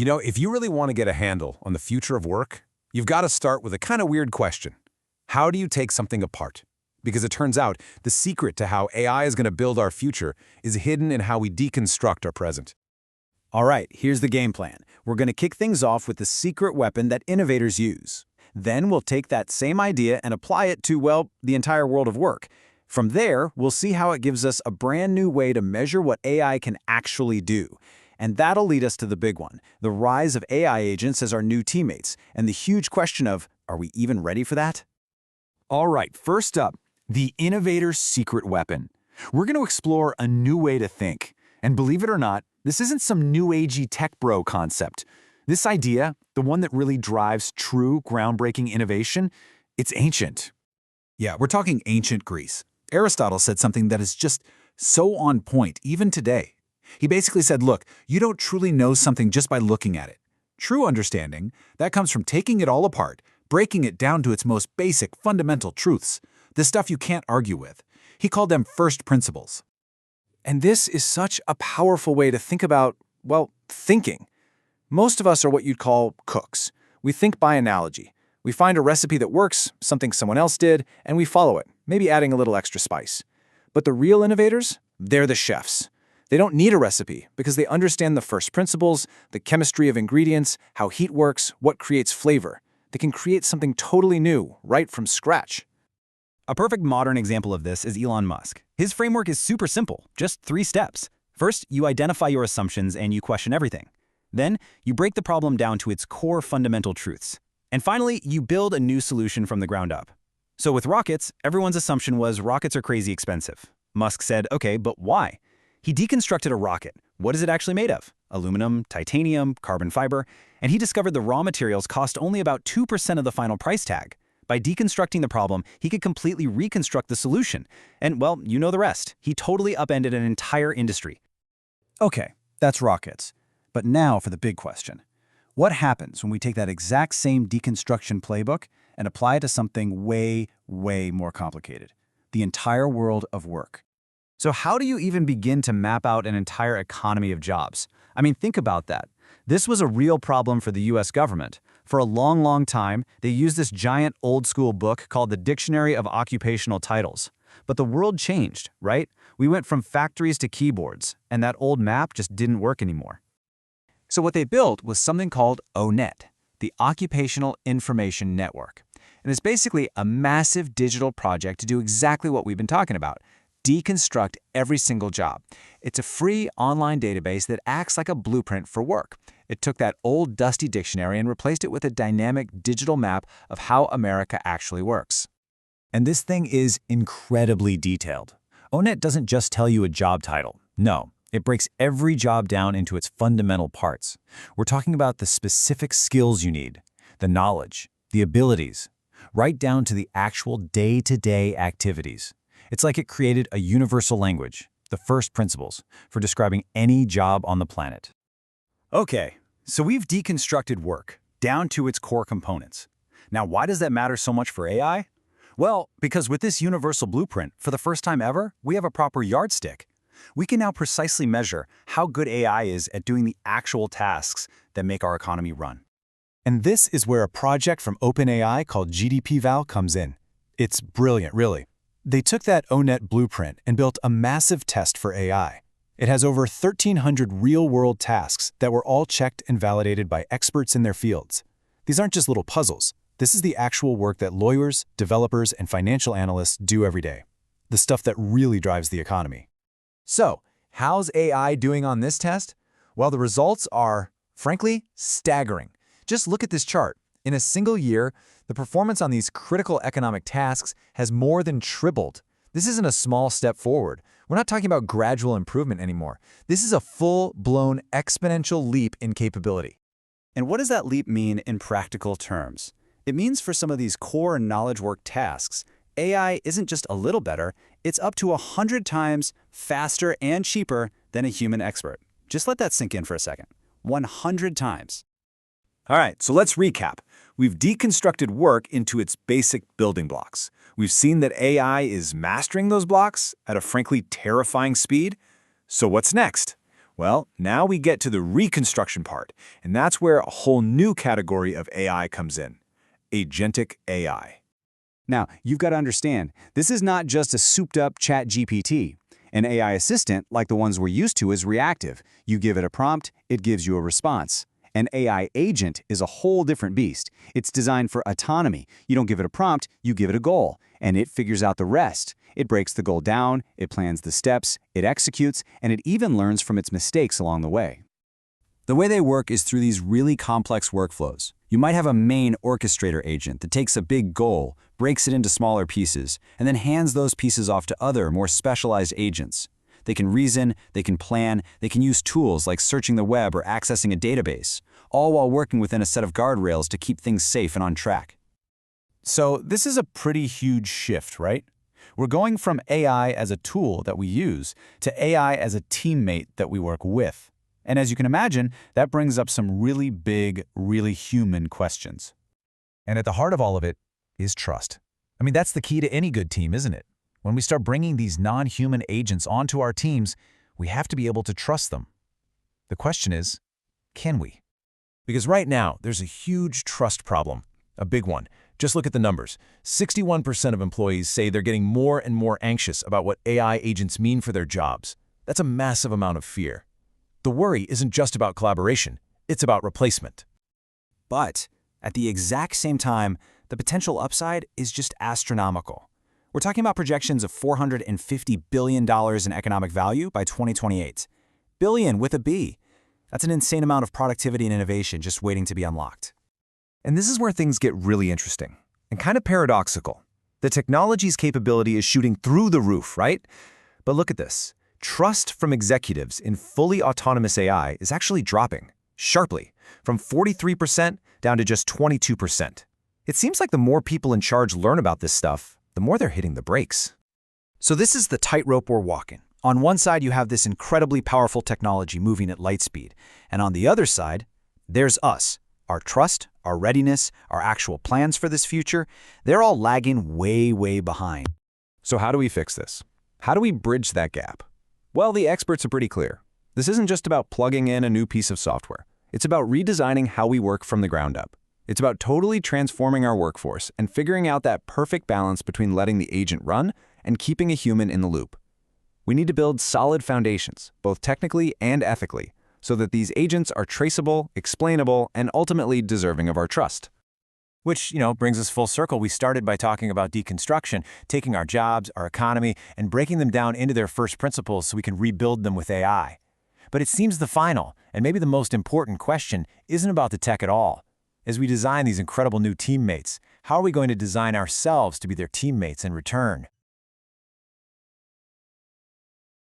If you really want to get a handle on the future of work, you've got to start with a kind of weird question. How do you take something apart? Because it turns out the secret to how AI is going to build our future is hidden in how we deconstruct our present. All right, here's the game plan. We're going to kick things off with the secret weapon that innovators use. Then we'll take that same idea and apply it to, well, the entire world of work. From there, we'll see how it gives us a brand new way to measure what AI can actually do. And that'll lead us to the big one, the rise of AI agents as our new teammates, and the huge question of, are we even ready for that? All right, first up, the innovator's secret weapon. We're going to explore a new way to think. And believe it or not, this isn't some new agey tech bro concept. This idea, the one that really drives true groundbreaking innovation, it's ancient. Yeah, we're talking ancient Greece. Aristotle said something that is just so on point, even today. He basically said, look, you don't truly know something just by looking at it. True understanding, that comes from taking it all apart, breaking it down to its most basic, fundamental truths, the stuff you can't argue with. He called them first principles. And this is such a powerful way to think about, well, thinking. Most of us are what you'd call cooks. We think by analogy. We find a recipe that works, something someone else did, and we follow it, maybe adding a little extra spice. But the real innovators, they're the chefs. They don't need a recipe because they understand the first principles, the chemistry of ingredients, how heat works, what creates flavor. They can create something totally new, right from scratch. A perfect modern example of this is Elon Musk. His framework is super simple, just 3 steps. First, you identify your assumptions and you question everything. Then, you break the problem down to its core fundamental truths. And finally, you build a new solution from the ground up. So with rockets, everyone's assumption was rockets are crazy expensive. Musk said, okay, but why? He deconstructed a rocket. What is it actually made of? Aluminum, titanium, carbon fiber, and he discovered the raw materials cost only about 2% of the final price tag. By deconstructing the problem, he could completely reconstruct the solution. And, well, you know the rest. He totally upended an entire industry. Okay, that's rockets. But now for the big question. What happens when we take that exact same deconstruction playbook and apply it to something way, way more complicated? The entire world of work. So how do you even begin to map out an entire economy of jobs? I mean, think about that. This was a real problem for the US government. For a long, long time, they used this giant old-school book called the Dictionary of Occupational Titles. But the world changed, right? We went from factories to keyboards, and that old map just didn't work anymore. So what they built was something called ONET, the Occupational Information Network. And it's basically a massive digital project to do exactly what we've been talking about, deconstruct every single job. It's a free online database that acts like a blueprint for work. It took that old dusty dictionary and replaced it with a dynamic digital map of how America actually works. And this thing is incredibly detailed. ONET doesn't just tell you a job title. No, it breaks every job down into its fundamental parts. We're talking about the specific skills you need, the knowledge, the abilities, right down to the actual day-to-day activities. It's like it created a universal language, the first principles, for describing any job on the planet. Okay, so we've deconstructed work down to its core components. Now, why does that matter so much for AI? Well, because with this universal blueprint, for the first time ever, we have a proper yardstick. We can now precisely measure how good AI is at doing the actual tasks that make our economy run. And this is where a project from OpenAI called GDPVal comes in. It's brilliant, really. They took that ONET blueprint and built a massive test for AI. It has over 1,300 real-world tasks that were all checked and validated by experts in their fields. These aren't just little puzzles. This is the actual work that lawyers, developers, and financial analysts do every day. The stuff that really drives the economy. So, how's AI doing on this test? Well, the results are, frankly, staggering. Just look at this chart. In a single year, the performance on these critical economic tasks has more than tripled. This isn't a small step forward. We're not talking about gradual improvement anymore. This is a full-blown exponential leap in capability. And what does that leap mean in practical terms? It means for some of these core knowledge work tasks, AI isn't just a little better, it's up to 100 times faster and cheaper than a human expert. Just let that sink in for a second. 100 times. All right, so let's recap. We've deconstructed work into its basic building blocks. We've seen that AI is mastering those blocks at a frankly terrifying speed. So what's next? Well, now we get to the reconstruction part, and that's where a whole new category of AI comes in: agentic AI. Now, you've got to understand, this is not just a souped-up chat GPT. An AI assistant, like the ones we're used to, is reactive. You give it a prompt, it gives you a response. An AI agent is a whole different beast. It's designed for autonomy. You don't give it a prompt, you give it a goal, and it figures out the rest. It breaks the goal down, it plans the steps, it executes, and it even learns from its mistakes along the way. The way they work is through these really complex workflows. You might have a main orchestrator agent that takes a big goal, breaks it into smaller pieces, and then hands those pieces off to other, more specialized agents. They can reason, they can plan, they can use tools like searching the web or accessing a database, all while working within a set of guardrails to keep things safe and on track. So this is a pretty huge shift, right? We're going from AI as a tool that we use to AI as a teammate that we work with. And as you can imagine, that brings up some really big, really human questions. And at the heart of all of it is trust. I mean, that's the key to any good team, isn't it? When we start bringing these non-human agents onto our teams, we have to be able to trust them. The question is, can we? Because right now, there's a huge trust problem, a big one. Just look at the numbers. 61% of employees say they're getting more and more anxious about what AI agents mean for their jobs. That's a massive amount of fear. The worry isn't just about collaboration, it's about replacement. But at the exact same time, the potential upside is just astronomical. We're talking about projections of $450 billion in economic value by 2028. Billion with a B. That's an insane amount of productivity and innovation just waiting to be unlocked. And this is where things get really interesting and kind of paradoxical. The technology's capability is shooting through the roof, right? But look at this. Trust from executives in fully autonomous AI is actually dropping sharply from 43% down to just 22%. It seems like the more people in charge learn about this stuff, the more they're hitting the brakes. So this is the tightrope we're walking. On one side, you have this incredibly powerful technology moving at light speed. And on the other side, there's us. Our trust, our readiness, our actual plans for this future, they're all lagging way, way behind. So how do we fix this? How do we bridge that gap? Well, the experts are pretty clear. This isn't just about plugging in a new piece of software. It's about redesigning how we work from the ground up. It's about totally transforming our workforce and figuring out that perfect balance between letting the agent run and keeping a human in the loop. We need to build solid foundations, both technically and ethically, so that these agents are traceable, explainable, and ultimately deserving of our trust. Which, brings us full circle. We started by talking about deconstruction, taking our jobs, our economy, and breaking them down into their first principles so we can rebuild them with AI. But it seems the final, and maybe the most important question, isn't about the tech at all. As we design these incredible new teammates, how are we going to design ourselves to be their teammates in return?